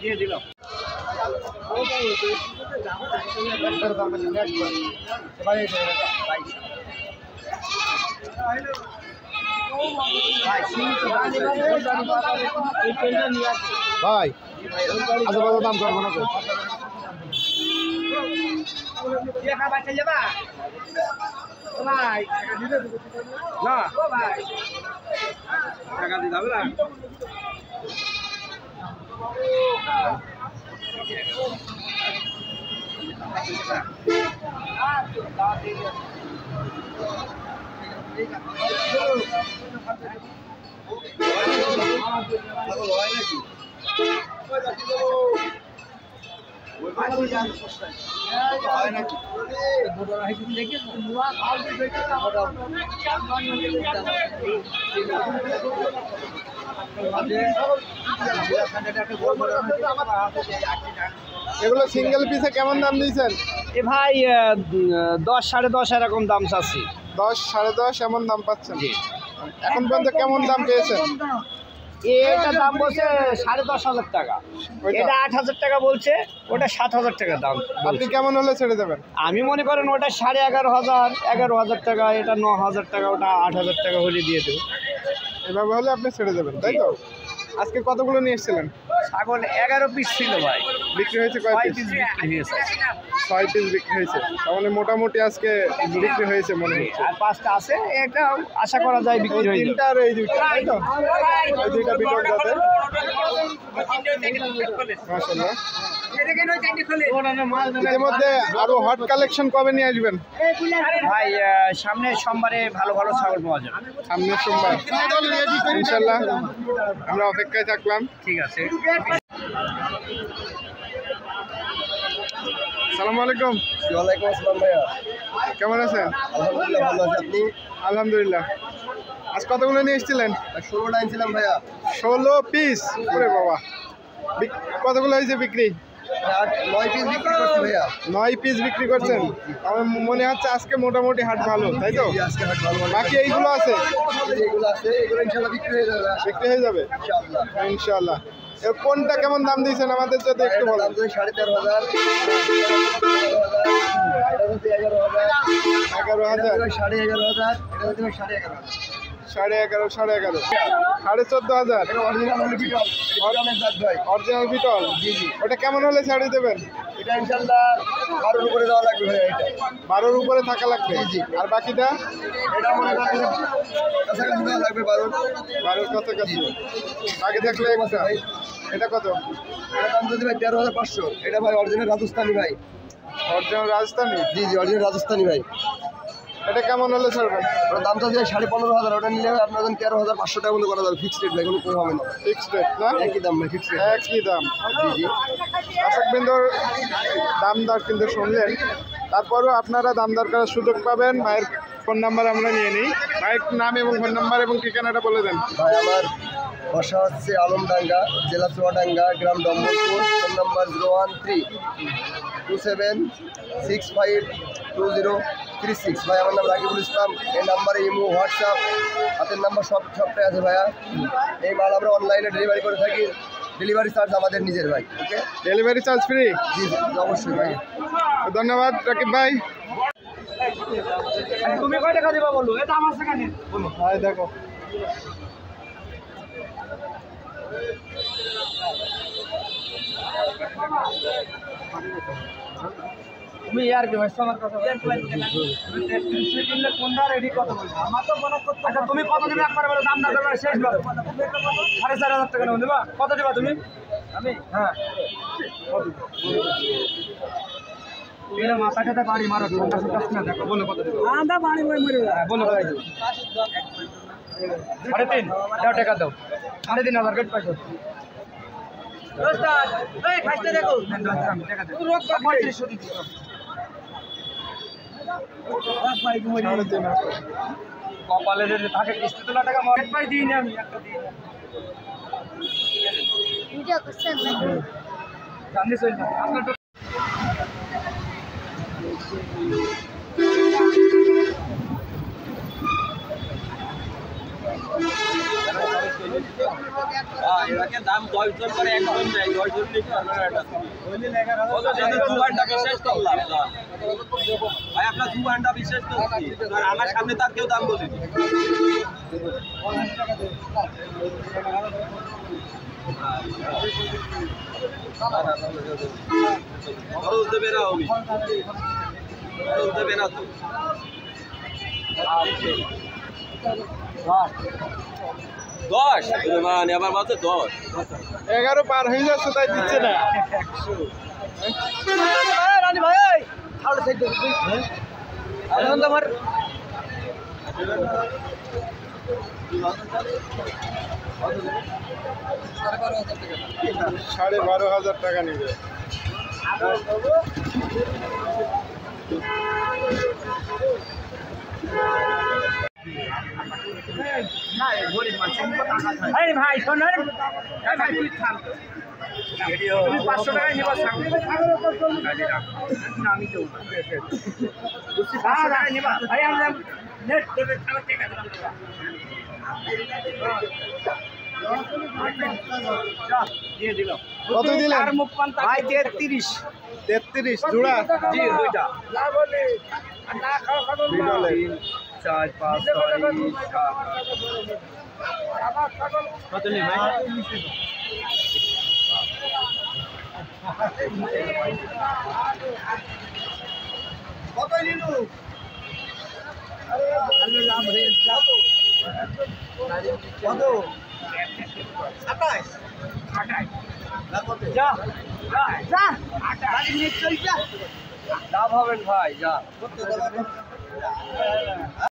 দিয়ে দিল ভাই আচ্ছা বাবা দাম করবো না তো ভাই না টাকা দিতে হবে না এগুলো সিঙ্গেল পিসে কেমন দাম দিয়েছেন? এ ভাই 10 10.5 এরকম দাম চাচ্ছি। 10 10.5 এমন দাম পাচ্ছেন? এখন পর্যন্ত কেমন দাম পেয়েছেন? এটা দাম বলছে 10,500 টাকা, এটা 8,000 টাকা বলছে, ওটা 7,000 টাকা দাম। আপনি কেমন হলে ছেড়ে দেবেন? আমি মনে করেন ওটা 11,500 11,000 টাকা, এটা 9,000 টাকা, ওটা 8,000 টাকা হলে দিয়ে দেবো। এভাবে হলে আপনি ছেড়ে দেবেন, তাই তো? আজকে কতগুলো নিয়ে এসেছিলেন? ছাগল 11 পিস ছিল ভাই, বিক্রি হয়েছে কয় 6 পিস? পিস বিক্রি হয়েছে। 6 পিস বিক্রি হয়েছে, তার মানে মোটামুটি আজকে বিক্রি হয়েছে মনে হচ্ছে। আর 5টা আছে, এটা আশা করা যায় বিক্রি হয়ে যাবে। 3টা আর এই 2টা, তাই তো? এই 2টা বিটল জাতের, মাশাআল্লাহ। ইতিমধ্যে আরো হট কালেকশন কবে নিয়ে আসবেন ভাই? সামনের সোমবারে ভালো ভালো ছাগল পাওয়া যাবে। সামনের সোমবার ইনশাল্লাহ, আমরা অপেক্ষায় থাকলাম। ঠিক আছে। আসসালামু আলাইকুম। ওয়ালাইকুম আসসালাম ভাইয়া, কেমন আছেন? আলহামদুলিল্লাহ ভালো আছি। আপনি? আলহামদুলিল্লাহ। আজ কতগুলো নিয়ে এসেছিলেন? 16 আনছিলাম ভাইয়া। 16 পিস? ওরে বাবা, কতগুলো হয়েছে বিক্রি? 9 পিস বিক্রি করছি ভাইয়া। 9 পিস বিক্রি করছেন? আমার মনে হচ্ছে আজকে মোটামুটি হাট ভালো, তাই তো? আজকে হাট ভালো ভালো। বাকি এইগুলো আছে? যেগুলো আছে এগুলো ইনশাআল্লাহ বিক্রি হয়ে যাবে। বিক্রি হয়ে যাবে ইনশাআল্লাহ। ইনশাআল্লাহ। কোনটা কেমন দাম দিয়েছেন আমাদের যদি একটু বলেন? দাম 13,500, 11,000, 11,500, এটা হচ্ছে 11,500, 11,500, 14,500, এটা অরিজিনাল হলো বিটল, অরিজিনাল জাত ভাই। Original beetle. জি জি, ওটা কেমন হলে ছাড়ি দেবেন? এটা ইনশাআল্লাহ 12 উপরে যাওয়া লাগবে ভাইয়া। এটা 12-র উপরে থাকা লাগবে। জি জি। আর বাকিটা? এটা মনে করেন কাছাকাছি যাওয়া লাগবে 12। 12-র কাছাকাছি। আগে দেখলে একটা। এটা কত? এটা দাম যদি ভাই 13,500। এটা ভাই অরিজিনাল রাজস্থানী ভাই। অরিজিনাল রাজস্থানী? জি জি, অরিজিনাল রাজস্থানী ভাই। এটা কেমন হলে ছাড়বেন? ওটার দামটা যে 15,500, ওটা নিলে আপনার 13,500 টাকা মতো করা যাবে। ফিক্সড রেট ভাই, কোনো কম হবে না। ফিক্সড রেট না? একই দাম ভাই, ফিক্সড রেট। একই দাম। জি জি। দর্শকবৃন্দর দাম দর কিন্তু শুনলেন, তারপরও আপনারা দাম দর করার সুযোগ পাবেন। ভাইয়ের ফোন নাম্বার আমরা নিয়ে নিই। ভাইয়ের নাম এবং ফোন নাম্বার এবং ঠিকানাটা বলে দেন। ভাই আমার বাসা হচ্ছে আলমডাঙ্গা, জেলা চুয়াডাঙ্গা, গ্রাম ডম্বলপুর। Phone number 01327652036। ভাই আমার নাম রাকিবুল ইসলাম। এই নাম্বারে ইমো, হোয়াটসঅ্যাপ, হাতের নাম্বার সবটাই আছে ভাইয়া। এই মাল আমরা অনলাইনে ডেলিভারি করে থাকি। ডেলিভারি চার্জ আমাদের নিজের ভাই। ওকে, ডেলিভারি চার্জ ফ্রি? জি অবশ্যই ভাই। ধন্যবাদ রাকিব ভাই। তুমি কয় টাকা দিবা বলো? এটা আমার সেখানে বলো। ভাই দেখো, তুমি ইয়ার কি ভাই আমার কথা কোনটা রেডি কত বলছো? আমার তো মনে করতে। আচ্ছা তুমি কত দিবে একবার বলো, দাম না দেবে শেষ বলো। 4,500 টাকা নেব দিবা? কত দিবা তুমি? আমি হ্যাঁ কত দিব? এর মাথাটা বাড়ি মারো, ঠান্ডা সুতাস না। দেখো বলো কত দিবা? আন্দা বাড়ি মরে বলো কত দিবা? 3.5 দাও, টাকা দাও। 3.5 গেট পাইছো। দোস্তার এই খাইতে দেখো টাকা দে। রোগ বাকি শুধু দিও। কপালে যদি থাকে কিস্তি তোলা টাকা মরে পাই দিই না আমি, একটা দিই না। জানি চল আপনার এটাকে দাম 10 জন করে একজন দেয় 10 জন নিতে পারবে না এটা বলো যদি 2 ঘন্টা বিশেষ করলাম ভাই আপনার 2 ঘন্টা বিশেষ করছি আর আমার সামনে তার কেউ দাম বলেনি বড় দেবে না আমি বড় দেবে না তো 10 মানে আবার বলছে 10 11 পার হয়ে যাচ্ছে তাই দিচ্ছে না। রানী ভাই তাহলে সেই এখন তো আমার 12,500 টাকা নেবে। আরে ভাই শোনেন ভাই তুই থাম তুমি 500 টাকা নিবা আমি তো বুঝছি 500 টাকা নিবা ভাই আমরা নেট দেবে তাহলে ঠিক আছে দিয়ে দিলাম কত দিলেন? আর মুখ পান ভাই 33 জোড়া জি দুইটা না বলি না খাওয়া খাওয়া 4 5 6 কত নেই ভাই কত নিলু আরে লাভ হয়ে যাও কত 27 যা যা যা 8 মিনিট চল যা লাভ হবে ভাই যা